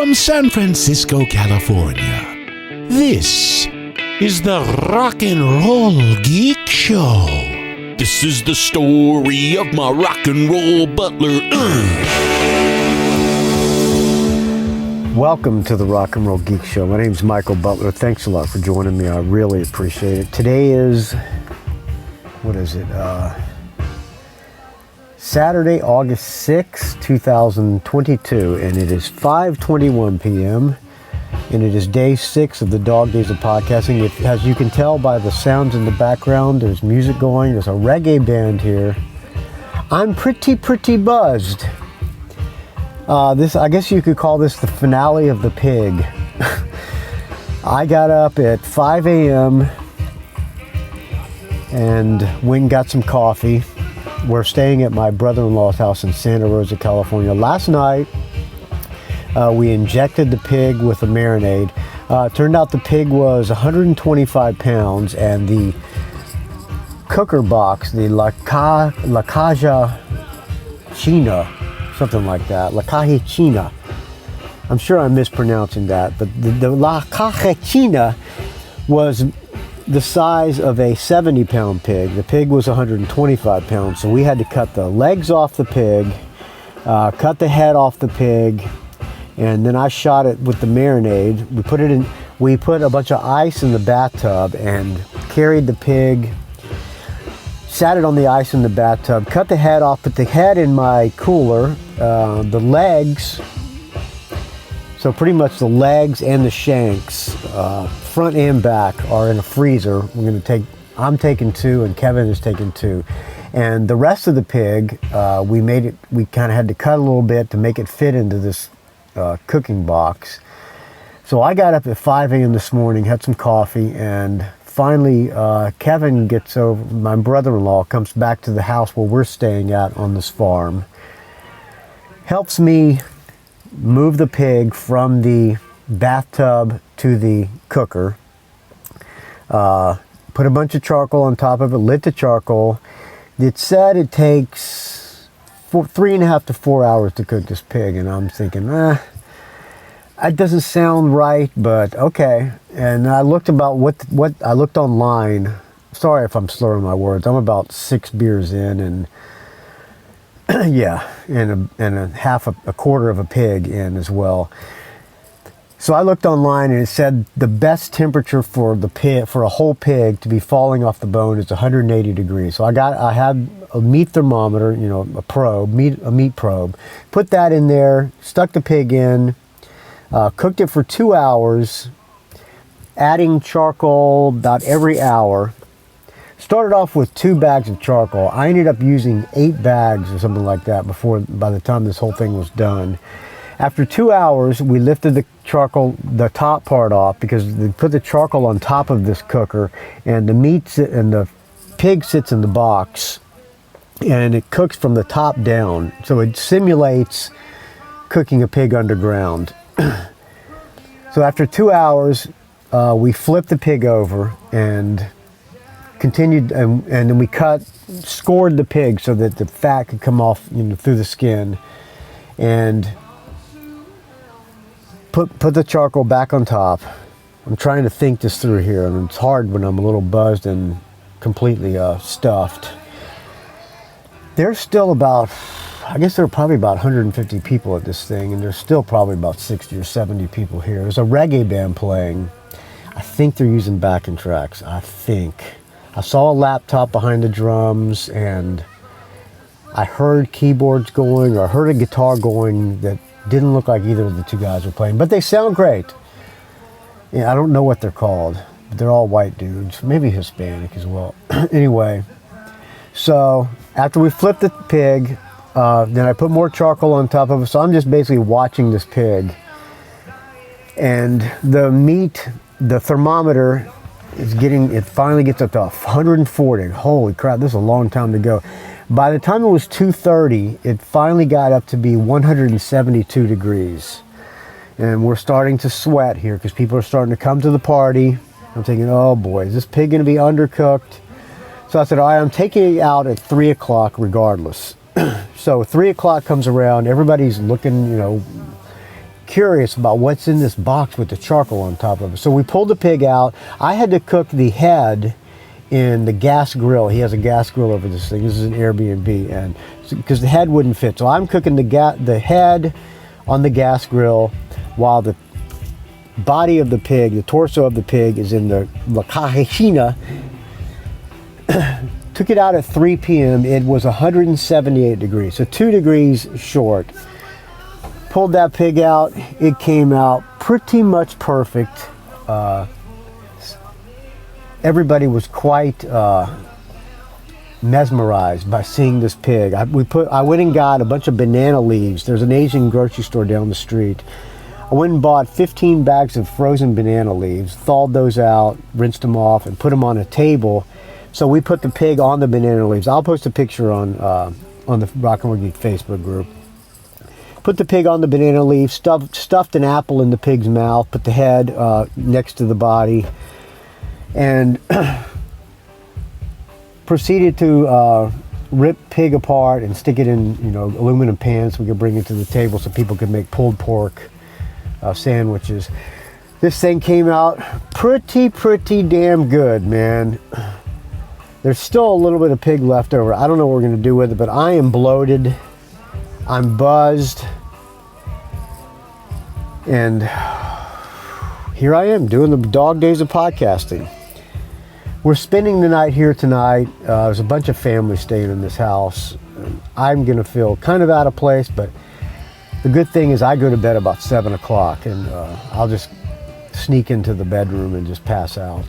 from San Francisco, California. This is the Rock and Roll Geek Show. This is the story of my rock and roll butler. Welcome to the Rock and Roll Geek Show. My name's Michael Butler. Thanks a lot for joining me. I really appreciate it. Today is, what is it? Saturday, August 6, 2022, and it is 5:21 p.m., and it is day 6 of the Dog Days of Podcasting. As you can tell by the sounds in the background, there's music going. There's a reggae band here. I'm pretty buzzed. I guess you could call this the finale of the pig. I got up at 5 a.m. and went and got some coffee. We're staying at my brother-in-law's house in Santa Rosa, California. Last night, we injected the pig with a marinade. Turned out the pig was 125 pounds, and the cooker box, the La Caja China, something like that, La Caja China. I'm sure I'm mispronouncing that, but the La Caja China was the size of a 70-pound pig. The pig was 125 pounds, so we had to cut the legs off the pig, cut the head off the pig, and then I shot it with the marinade. We put a bunch of ice in the bathtub and carried the pig, sat it on the ice in the bathtub, cut the head off, put the head in my cooler, the legs, so pretty much the legs and the shanks, front and back, are in a freezer. I'm taking 2 and Kevin is taking 2. And the rest of the pig, we kind of had to cut a little bit to make it fit into this cooking box. So I got up at 5 a.m. this morning, had some coffee, and finally Kevin gets over, my brother-in-law comes back to the house where we're staying at on this farm, helps me move the pig from the bathtub to the cooker, put a bunch of charcoal on top of it, lit the charcoal. It said it takes 3.5 to 4 hours to cook this pig, and I'm thinking, that doesn't sound right, but okay. And I looked about what I looked online. Sorry if I'm slurring my words. I'm about 6 beers in, and yeah, and a quarter of a pig in as well. So I looked online and it said the best temperature for the pig, for a whole pig to be falling off the bone, is 180 degrees. So I had a meat thermometer, a meat probe, put that in there, stuck the pig in, cooked it for 2 hours, adding charcoal about every hour. Started off with 2 bags of charcoal. I ended up using 8 bags or something like that by the time this whole thing was done. After 2 hours, we lifted the top part off, because they put the charcoal on top of this cooker, and the pig sits in the box, and it cooks from the top down. So it simulates cooking a pig underground. So after 2 hours, we flipped the pig over and continued, and then we scored the pig so that the fat could come off through the skin, and put the charcoal back on top. I'm trying to think this through here, and it's hard when I'm a little buzzed and completely stuffed. There's still I guess there are probably about 150 people at this thing, and there's still probably about 60 or 70 people here. There's a reggae band playing. I think they're using backing tracks. I saw a laptop behind the drums, and I heard keyboards going, or I heard a guitar going that didn't look like either of the 2 guys were playing, but they sound great. Yeah, I don't know what they're called, but they're all white dudes, maybe Hispanic as well. Anyway, so after we flipped the pig, then I put more charcoal on top of it, so I'm just basically watching this pig. And the thermometer it finally gets up to 140. Holy crap, this is a long time to go. By the time it was 2:30, it finally got up to be 172 degrees. And we're starting to sweat here because people are starting to come to the party. I'm thinking, oh boy, is this pig going to be undercooked? So I said, all right, I'm taking it out at 3 o'clock regardless. So 3 o'clock comes around, everybody's looking, curious about what's in this box with the charcoal on top of it. So we pulled the pig out. I had to cook the head in the gas grill. He has a gas grill over this thing. This is an Airbnb, and because the head wouldn't fit. So I'm cooking the head on the gas grill while the body of the pig, the torso of the pig, is in the Lakahina. Took it out at 3 p.m. It was 178 degrees, so 2 degrees short. Pulled that pig out. It came out pretty much perfect. Everybody was quite mesmerized by seeing this pig. I went and got a bunch of banana leaves. There's an Asian grocery store down the street. I went and bought 15 bags of frozen banana leaves, thawed those out, rinsed them off, and put them on a table. So we put the pig on the banana leaves. I'll post a picture on the Rock and Roll Geek Facebook group. Put the pig on the banana leaves, stuffed an apple in the pig's mouth, put the head next to the body, and proceeded to rip pig apart and stick it in, aluminum pans so we could bring it to the table so people could make pulled pork sandwiches. This thing came out pretty damn good, man. There's still a little bit of pig left over. I don't know what we're going to do with it, but I am bloated. I'm buzzed. And here I am doing the dog days of podcasting. We're spending the night here tonight. There's a bunch of family staying in this house. I'm going to feel kind of out of place, but the good thing is I go to bed about 7 o'clock, and I'll just sneak into the bedroom and just pass out.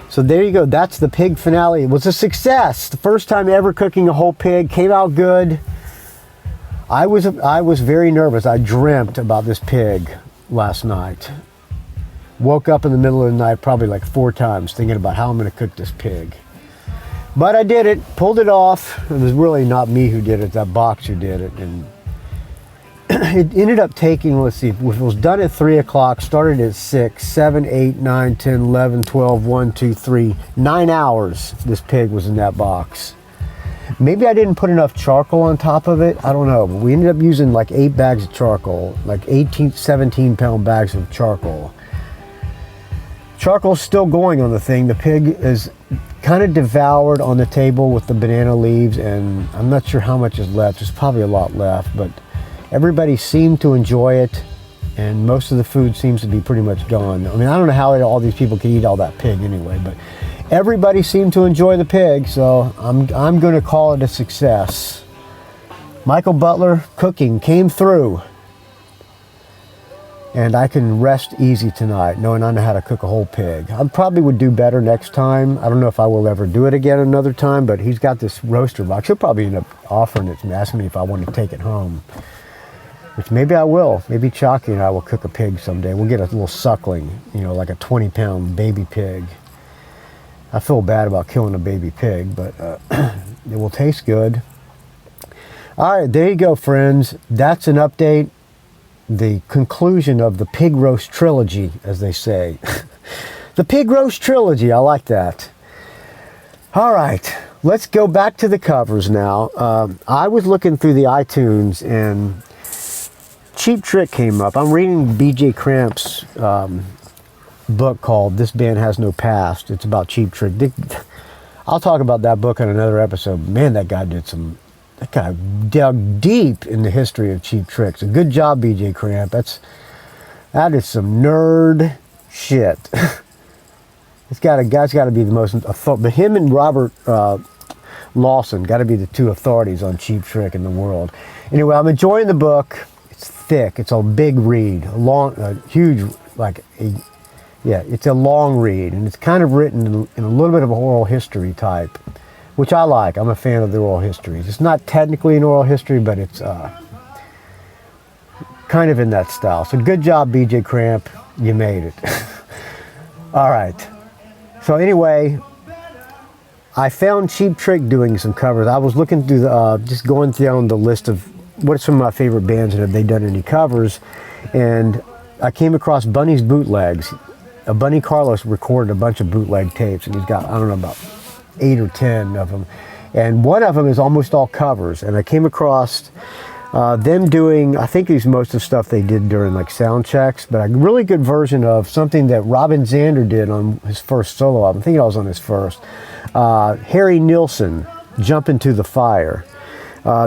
So there you go. That's the pig finale. It was a success. The first time ever cooking a whole pig. Came out good. I was very nervous. I dreamt about this pig last night. Woke up in the middle of the night probably like 4 times thinking about how I'm going to cook this pig. But I did it. Pulled it off. It was really not me who did it. That box who did it. And it ended up taking, let's see, it was done at 3 o'clock, started at 6, 7, 8, 9, 10, 11, 12, 1, 2, 3, 9 hours this pig was in that box. Maybe I didn't put enough charcoal on top of it. I don't know. But we ended up using like 8 bags of charcoal, like 17 pound bags of charcoal. Charcoal's still going on the thing. The pig is kind of devoured on the table with the banana leaves, and I'm not sure how much is left. There's probably a lot left, but everybody seemed to enjoy it, and most of the food seems to be pretty much gone. I mean, I don't know how all these people could eat all that pig anyway, but everybody seemed to enjoy the pig, so I'm going to call it a success. Michael Butler cooking came through, and I can rest easy tonight knowing I know how to cook a whole pig. I probably would do better next time. I don't know if I will ever do it again another time, but he's got this roaster box. He'll probably end up offering it to me, asking me if I want to take it home. Which maybe I will. Maybe Chiaki and I will cook a pig someday. We'll get a little suckling, like a 20 pound baby pig. I feel bad about killing a baby pig, but it will taste good. All right, there you go, friends. That's an update. The conclusion of the pig roast trilogy, as they say. The pig roast trilogy, I like that. All right, let's go back to the covers now. I was looking through the iTunes and Cheap Trick came up. I'm reading B.J. Cramp's book called This Band Has No Past. It's about Cheap Trick. I'll talk about that book on another episode. Man, that guy dug deep in the history of Cheap Trick. So good job, B.J. Cramp. That is some nerd shit. This guy's got to be the most, but him and Robert Lawson got to be the 2 authorities on Cheap Trick in the world. Anyway, I'm enjoying the book. It's thick. It's a big read, huge, it's a long read, and it's kind of written in a little bit of an oral history type, which I like. I'm a fan of the oral histories. It's not technically an oral history, but it's kind of in that style. So good job, B.J. Cramp. You made it. All right. So anyway, I found Cheap Trick doing some covers. I was looking through just going down the list of what's some of my favorite bands and have they done any covers, and I came across Bunny's Bootlegs. Bunny Carlos recorded a bunch of bootleg tapes, and he's got, I don't know, about 8 or 10 of them, and one of them is almost all covers. And I came across Them doing, I think these most of the stuff they did during like sound checks, but a really good version of something that Robin Zander did on his first solo album. I think I was on his first. Harry Nilsson, Jump Into the Fire.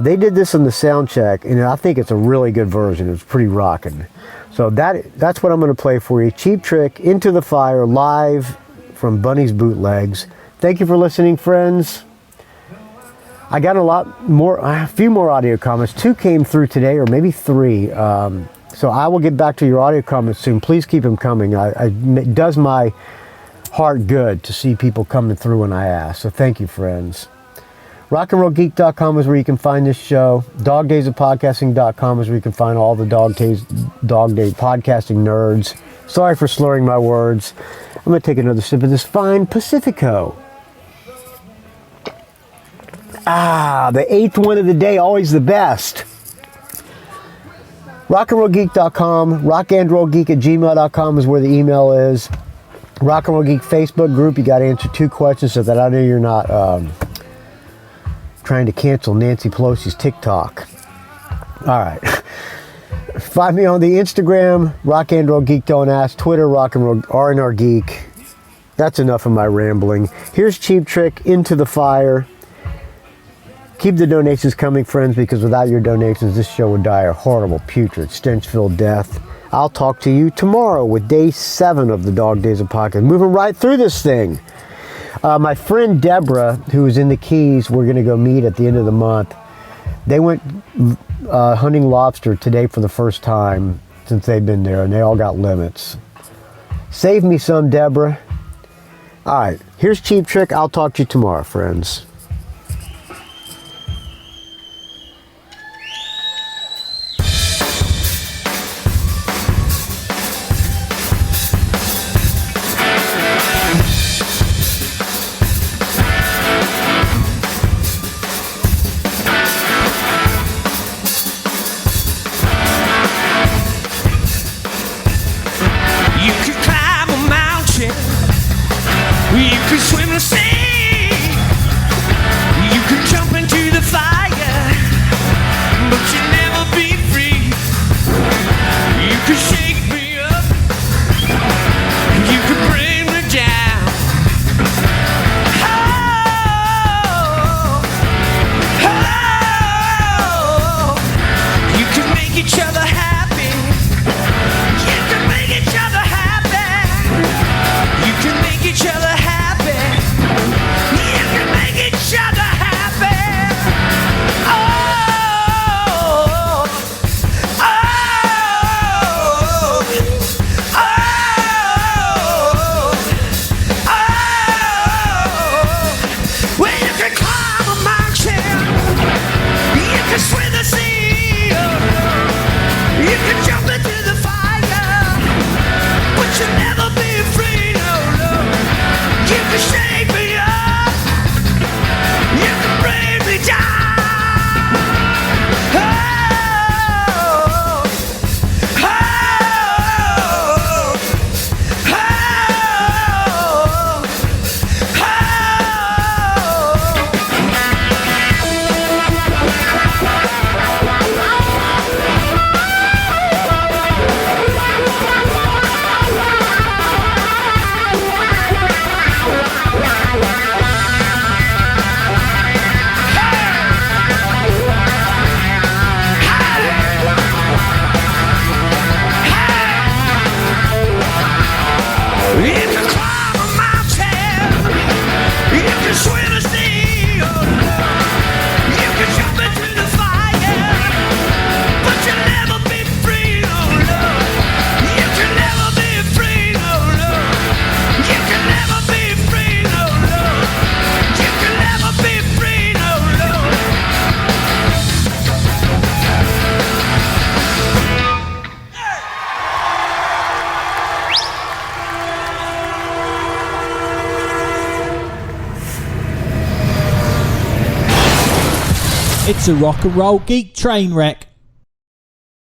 They did this in the sound check, and I think it's a really good version. It's pretty rocking. So that's what I'm going to play for you. Cheap Trick, Into the Fire, live from Bunny's Bootlegs. Thank you for listening, friends. I got a few more audio comments. 2 came through today, or maybe 3. So I will get back to your audio comments soon. Please keep them coming. It does my heart good to see people coming through when I ask. So thank you, friends. RockandRollGeek.com is where you can find this show. DogDaysOfPodcasting.com is where you can find all the Dog Day podcasting nerds. Sorry for slurring my words. I'm going to take another sip of this fine Pacifico. The 8th one of the day, always the best. RockandRollGeek.com, rockandrollgeek@gmail.com is where the email is. Rock and Roll Geek Facebook group, you got to answer 2 questions so that I know you're not trying to cancel Nancy Pelosi's TikTok. All right. Find me on the Instagram, Rock and Roll Geek Don't Ask, Twitter, Rock and Roll R&R Geek. That's enough of my rambling. Here's Cheap Trick, Into the Fire. Keep the donations coming, friends, because without your donations, this show would die a horrible, putrid, stench-filled death. I'll talk to you tomorrow with day 7 of the Dog Days of Podcast. Moving right through this thing. My friend Deborah, who is in the Keys, we're going to go meet at the end of the month. They went hunting lobster today for the first time since they've been there, and they all got limits. Save me some, Deborah. All right, here's Cheap Trick. I'll talk to you tomorrow, friends. It's a rock and roll geek train wreck.